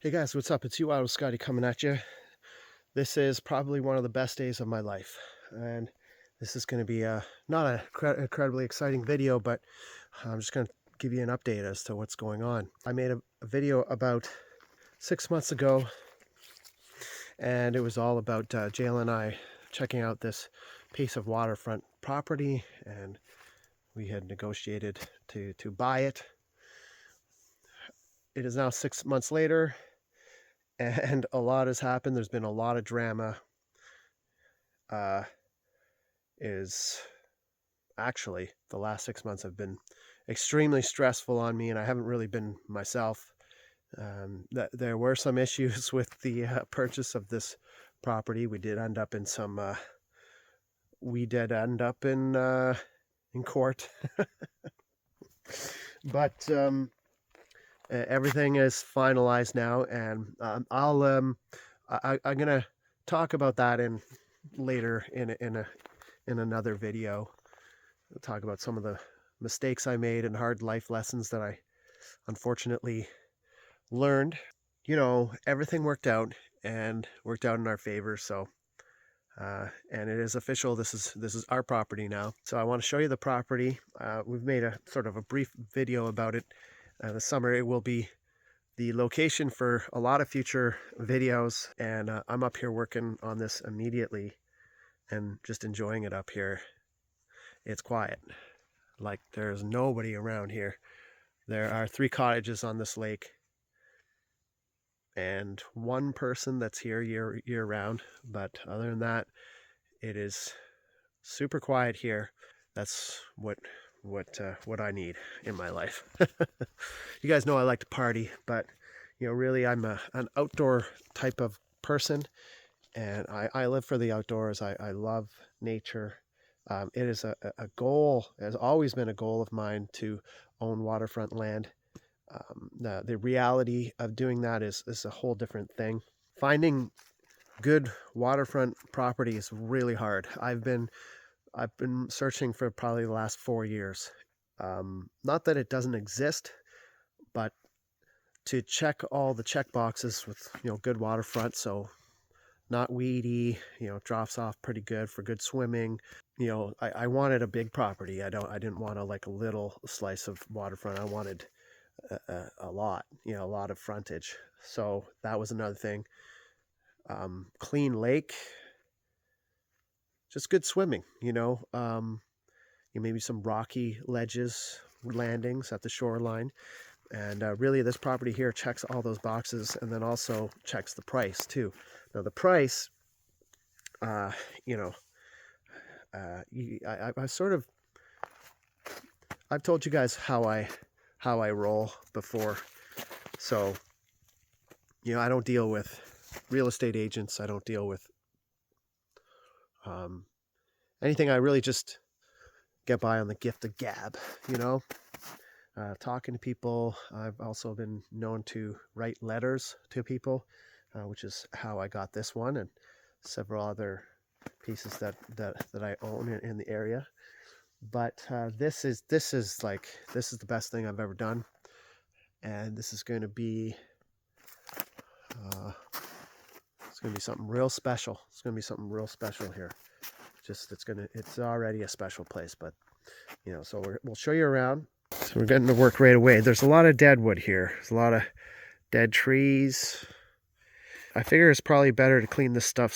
Hey guys, what's up? It's Uottawascotty coming at you. This is probably one of the best days of my life, and this is going to be not a incredibly exciting video, but I'm just going to give you an update as to what's going on. I made a video about 6 months ago, and it was all about Jayla and I checking out this piece of waterfront property, and we had negotiated to buy it. It is now 6 months later, and a lot has happened. There's been a lot of drama. Is actually the last 6 months have been extremely stressful on me, and I haven't really been myself. There were some issues with the purchase of this property. We did end up in in court, but everything is finalized now, and I'm gonna talk about that later in another video. I'll talk about some of the mistakes I made and hard life lessons that I unfortunately learned. You know, everything worked out in our favor. So and it is official. This is our property now. So I want to show you the property. We've made a sort of a brief video about it. This summer it will be the location for a lot of future videos, and I'm up here working on this immediately and just enjoying it up here. It's quiet, like there's nobody around here. There are 3 cottages on this lake and 1 person that's here year round, but other than that, it is super quiet here. That's what I need in my life. You guys know I like to party, but you know, really I'm an outdoor type of person, and I live for the outdoors. I love nature. It is a goal, has always been a goal of mine to own waterfront land. The reality of doing that is a whole different thing. Finding good waterfront property is really hard. I've been searching for probably the last 4 years. Not that it doesn't exist, but to check all the check boxes with, you know, good waterfront, so not weedy, you know, drops off pretty good for good swimming. You know, I wanted a big property. I didn't want a little slice of waterfront. I wanted a lot, you know, a lot of frontage. So that was another thing. Clean lake, just good swimming, you know. Maybe some rocky ledges, landings at the shoreline. And really this property here checks all those boxes, and then also checks the price too. Now the price, you know, I've told you guys how I roll before. So, you know, I don't deal with real estate agents. I don't deal with anything. I really just get by on the gift of gab, you know. Talking to people. I've also been known to write letters to people, which is how I got this one and several other pieces that I own in the area. But this is the best thing I've ever done, and this is going to be it's going to be something real special. It's going to be something real special here. It's already a special place, but you know, so we'll show you around. So we're getting to work right away. There's a lot of dead wood here. There's a lot of dead trees. I figure it's probably better to clean this stuff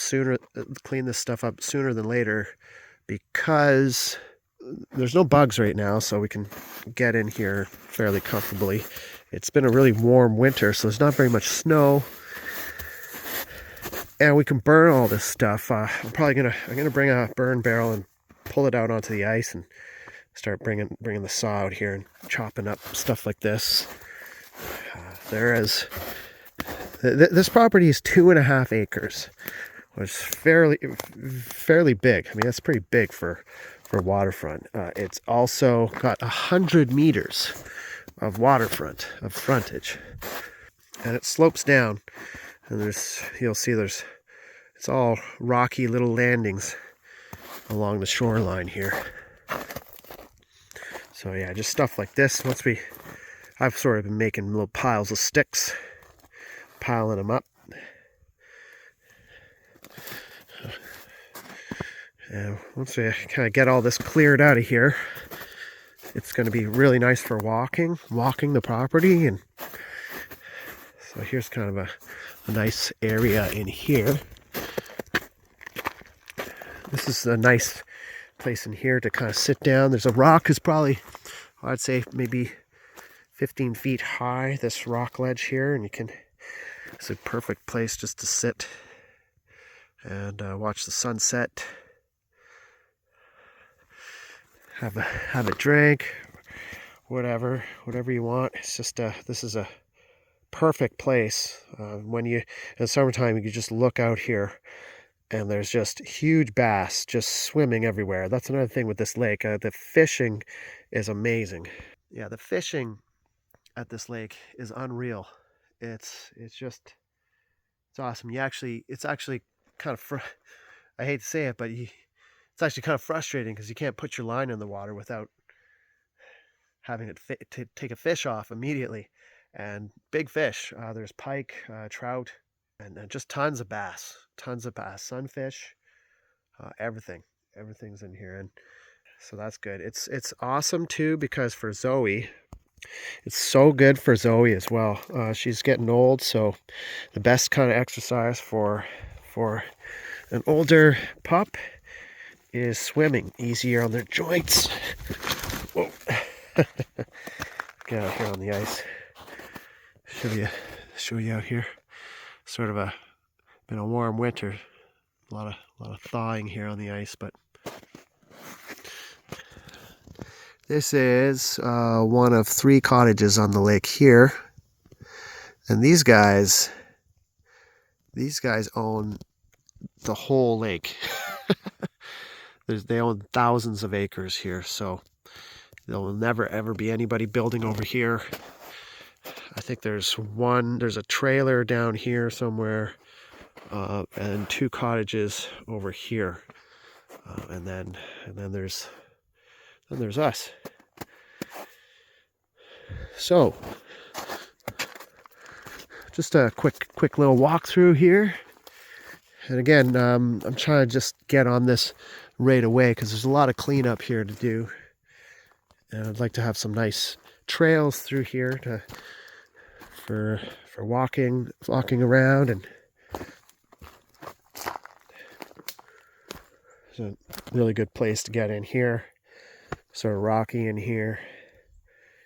up sooner than later, because there's no bugs right now, so we can get in here fairly comfortably. It's been a really warm winter, so there's not very much snow, and we can burn all this stuff. I'm gonna bring a burn barrel and pull it out onto the ice and start bringing the saw out here and chopping up stuff like this. This property is 2.5 acres, which is fairly big. I mean, that's pretty big for waterfront. It's also got 100 meters of frontage, and it slopes down. And you'll see it's all rocky little landings along the shoreline here. So yeah, just stuff like this. I've sort of been making little piles of sticks piling them up. And once we kind of get all this cleared out of here, it's going to be really nice for walking the property. And so here's kind of a nice area in here. This is a nice place in here to kind of sit down. There's a rock is probably, I'd say maybe 15 feet high, this rock ledge here, and it's a perfect place just to sit and watch the sunset, have a drink, whatever you want. It's just this is a perfect place. When in the summertime, you can just look out here and there's just huge bass just swimming everywhere. That's another thing with this lake. The fishing is amazing. Yeah, the fishing at this lake is unreal. It's awesome. It's actually kind of I hate to say it, but it's actually kind of frustrating because you can't put your line in the water without having it to take a fish off immediately. And big fish. There's pike, trout, and just tons of bass, sunfish, everything's in here, and so that's good. It's awesome too because for Zoe, it's so good for Zoe as well. She's getting old, so the best kind of exercise for an older pup is swimming. Easier on their joints. Whoa. Get out here on the ice. Show you out here. Sort of been a warm winter. A lot of thawing here on the ice, but this is one of 3 cottages on the lake here, and these guys own the whole lake. They own thousands of acres here, so there will never ever be anybody building over here. I think there's a trailer down here somewhere, and 2 cottages over here, and then there's us. So just a quick little walkthrough here, and again, I'm trying to just get on this right away because there's a lot of cleanup here to do, and I'd like to have some nice trails through here for walking around, and it's a really good place to get in here. Sort of rocky in here.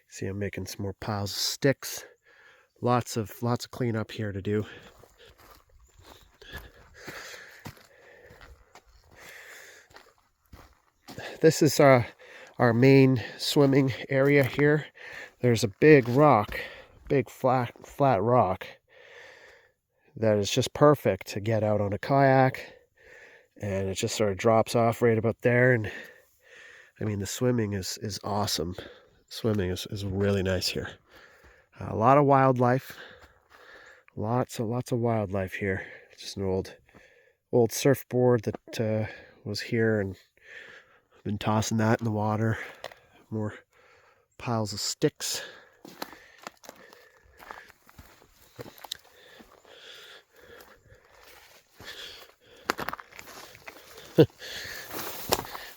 See, I'm making some more piles of sticks. Lots of cleanup here to do. This is our main swimming area here. There's a big rock, big flat rock that is just perfect to get out on a kayak, and it just sort of drops off right about there. And I mean, the swimming is awesome. Swimming is really nice here. A lot of wildlife, lots of wildlife here. Just an old surfboard that was here, and I've been tossing that in the water. More piles of sticks.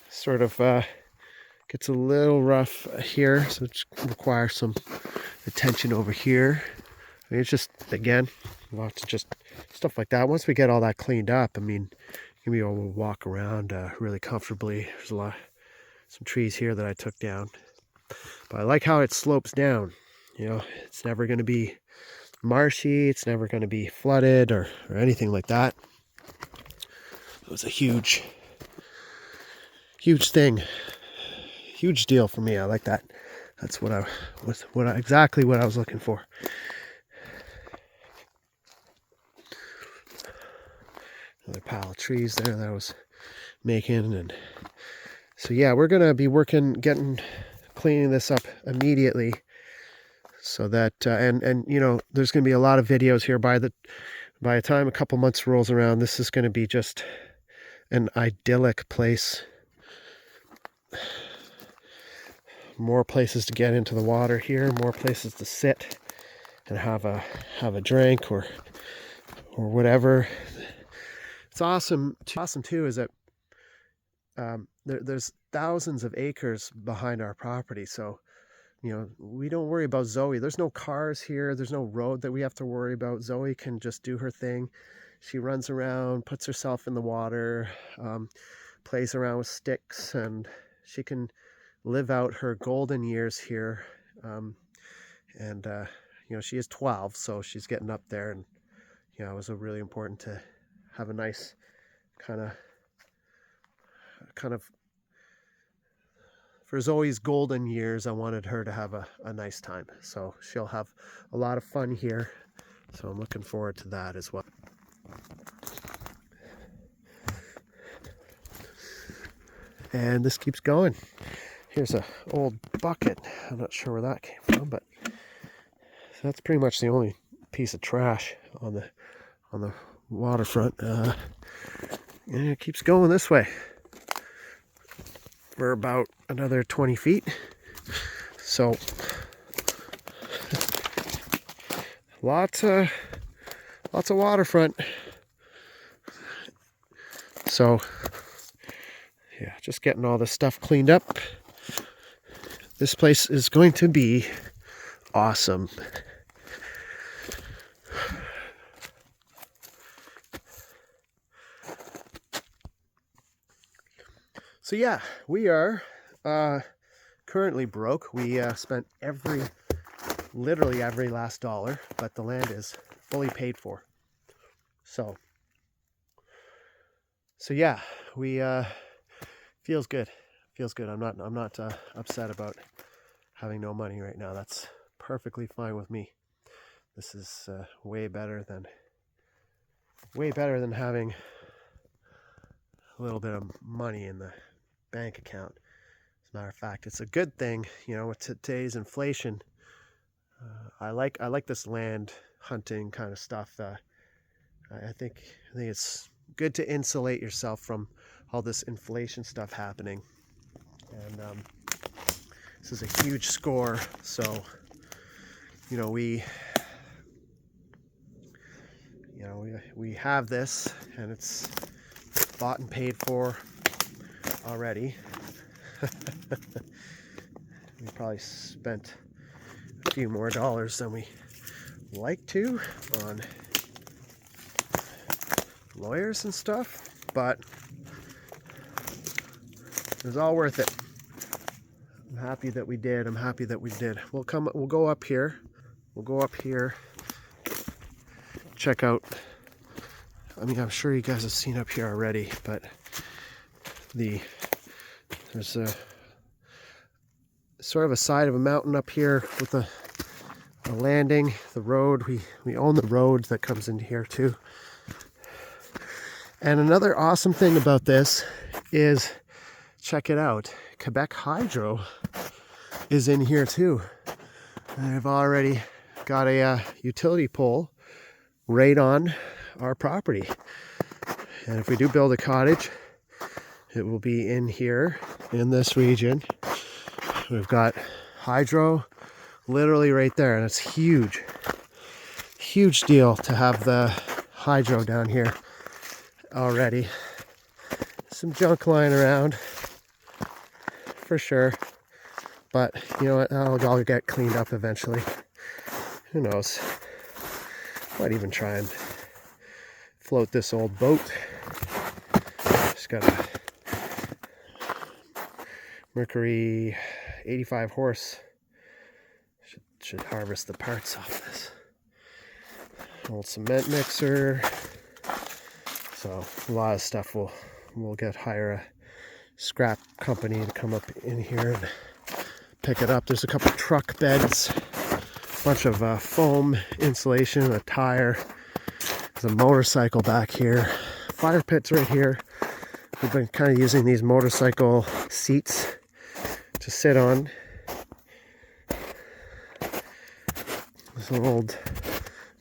Sort of gets a little rough here, so it requires some attention over here. I mean, it's just, again, lots of just stuff like that. Once we get all that cleaned up, I mean, you'll be able to walk around really comfortably. There's some trees here that I took down, but I like how it slopes down. You know, it's never going to be marshy, it's never going to be flooded or anything like that. It was a huge thing, huge deal for me. I like that. That's exactly what I was looking for. Another pile of trees there that I was making, and so yeah, we're gonna be cleaning this up immediately, so that and you know, there's gonna be a lot of videos here. By the time a couple months rolls around, this is gonna be just an idyllic place. More places to get into the water here, more places to sit. and have a drink or whatever. It's awesome. Awesome too is that there's thousands of acres behind our property, so we don't worry about Zoe. There's no cars here. There's no road that we have to worry about. Zoe can just do her thing. She runs around, puts herself in the water, plays around with sticks, and she can live out her golden years here. She is 12, so she's getting up there, and it was really important to have a nice kind of for Zoe's golden years. I wanted her to have a nice time, so she'll have a lot of fun here, so I'm looking forward to that as well. And this keeps going. Here's a old bucket. I'm not sure where that came from, but that's pretty much the only piece of trash on the waterfront. And it keeps going this way for about another 20 feet. So lots of waterfront. So yeah, just getting all this stuff cleaned up. This place is going to be awesome. So yeah, we are currently broke. We spent literally every last dollar, but the land is fully paid for. So yeah, we feels good. Feels good. I'm not upset about having no money right now. That's perfectly fine with me. This is way better than having a little bit of money in the bank account. As a matter of fact, it's a good thing, with today's inflation. I like this land hunting kind of stuff. I think it's good to insulate yourself from all this inflation stuff happening. And this is a huge score, so we have this, and it's bought and paid for already. We probably spent a few more dollars than we like to on lawyers and stuff, but it was all worth it. I'm happy that we did. We'll go up here. Check out. I mean, I'm sure you guys have seen up here already, but there's a sort of a side of a mountain up here with a landing, the road. We own the road that comes into here too. And another awesome thing about this is, check it out, Quebec Hydro is in here too. I've already got a utility pole right on our property. And if we do build a cottage, it will be in here, in this region. We've got hydro literally right there, and it's huge. Huge deal to have the hydro down here already. Some junk lying around, for sure. But you know what, I'll all get cleaned up eventually. Who knows? Might even try and float this old boat. Just got a Mercury 85 horse. Should harvest the parts off this. Old cement mixer. So a lot of stuff we'll hire a scrap company to come up in here and pick it up. There's a couple truck beds, a bunch of foam insulation, a tire. There's a motorcycle back here. Fire pit's right here. We've been kind of using these motorcycle seats to sit on. There's an old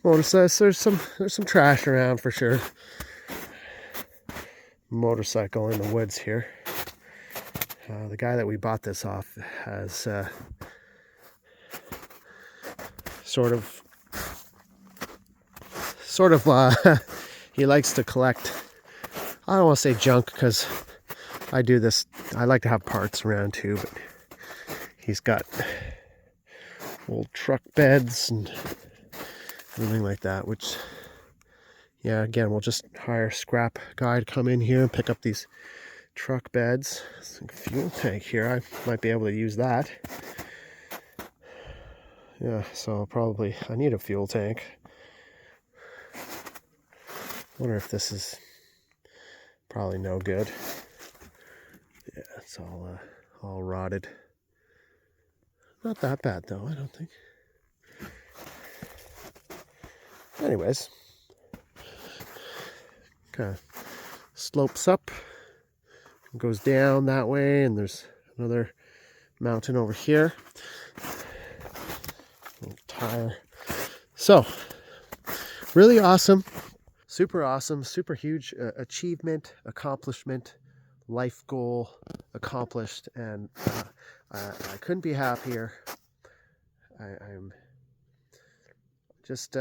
motorcycle. There's some trash around for sure. Motorcycle in the woods here. The guy that we bought this off has sort of sort of he likes to collect, I don't want to say junk because I do this, I like to have parts around too, but he's got old truck beds and everything like that, which, yeah, again, we'll just hire a scrap guy to come in here and pick up these truck beds. There's a fuel tank here, I might be able to use that. Yeah, so probably I need a fuel tank. Wonder if this is probably no good. Yeah, it's all rotted. Not that bad though, I don't think. Anyways, kind of slopes up, goes down that way, and there's another mountain over here. Tire. So, really awesome, super huge achievement, accomplishment, life goal accomplished, and I couldn't be happier. I'm just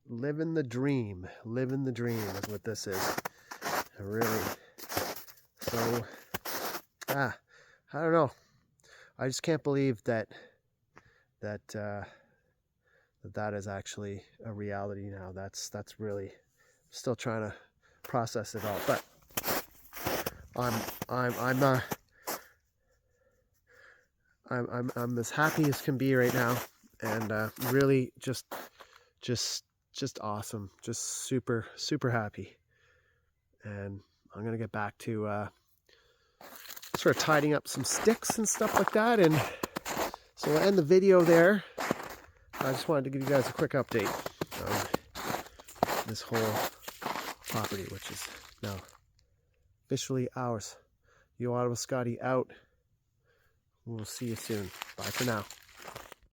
living the dream. Living the dream is what this is. Really. So, I don't know. I just can't believe that is actually a reality now. That's really, still trying to process it all. But I'm as happy as can be right now, and really just awesome, just super happy. And I'm gonna get back to sort of tidying up some sticks and stuff like that, and so we'll end the video there. I just wanted to give you guys a quick update on this whole property, which is now officially ours. Uottawascotty out. We'll see you soon. Bye for now.